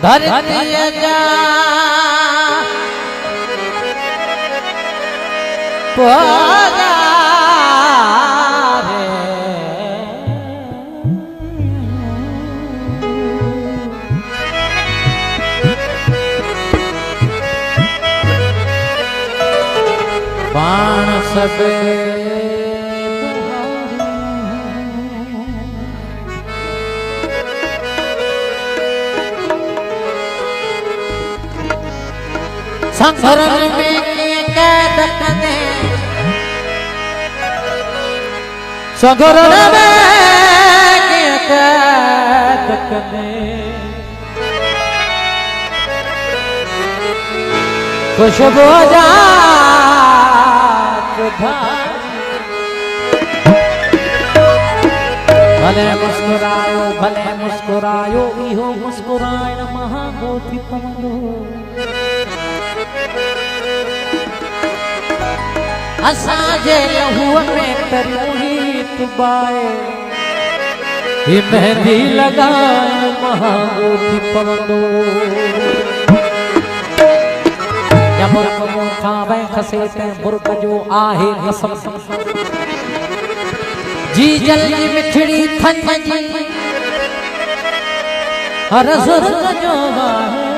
धरती जा पोजा रे बाण सबे संघरण में कैद कने संघरण में कैद कने खुशबू जात भले मुस्कुरायो इहो मुस्कुरायण महागोथी पवंदो असांजे लहूअ में तरीत बाए ही मेहंदी लगाए महागोथी पवंदो या मुर्ग मुंह खावे खसे ते मुर्ग जो आहे कसम जी जल्दी मिठड़ी थन जी हर सुर्ग जो आहे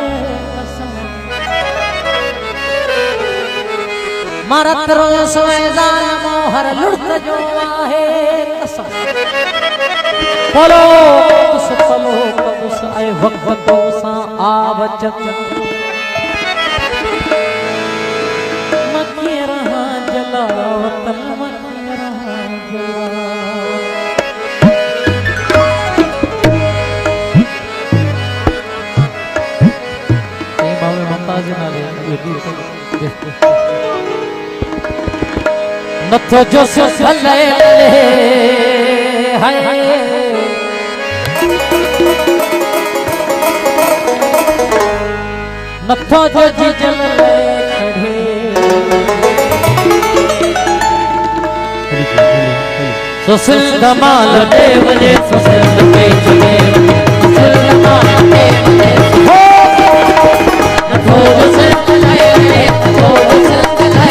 मरत रोस वैजान मोहर लुढ़क जो आहे कसम पलो कबुस आए वक्त सा आवचत मकी रहा जलावत मकी रहा ये बाबे ममताज नाले ये भी नथो जो सले हाय नथो जो जी जले खड़े सुसिल धमाल देव ने सुसिल पेच देव सुसिल धमाल देव ने नथो जो सले नथो जो सले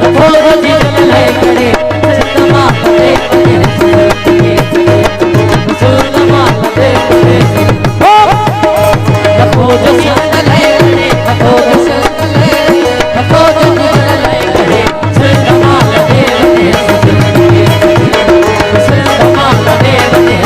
नथो जो जी जले खड़े सुसिल धमाल देव ने सुसिल धमाल देव ने नथो जो सले नथो जो सले नथो जो जी जले खड़े सुसिल धमाल देव ने सुसिल धमाल देव ने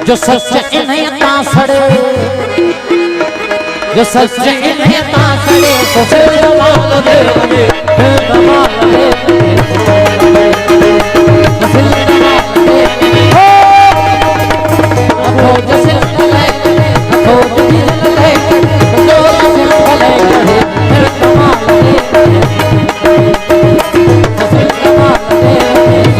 जो सच इन्हें तासड़े जो सच इन्हें तासड़े सुसिल धमाल देव ने धमाल देव ने सुसिल धमाल देव ने नथो जो सिलसिले नथो जो सिलसिले नथो जो सिलसिले फिर धमाल देव ने सुसिल धमाल देव ने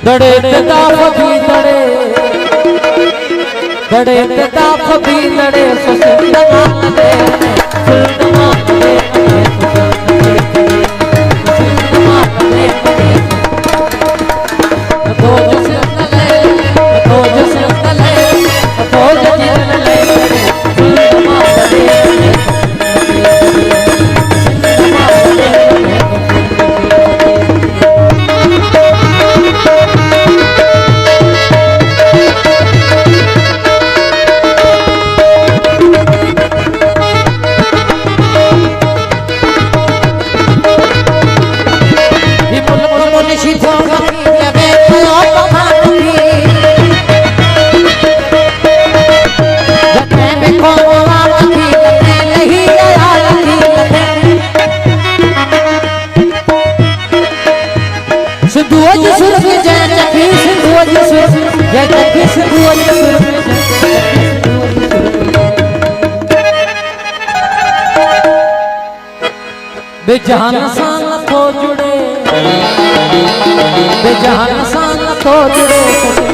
दड़े ताप भी दड़े दड़े ताप भी दड़े सुसिल धमाल देव ने सुसिल धमाल देव ने सुसिल धमाल देव ने नथो जो सिलसिले बेजहान सां नथो जुड़े, बेजहान सां नथो जुड़े।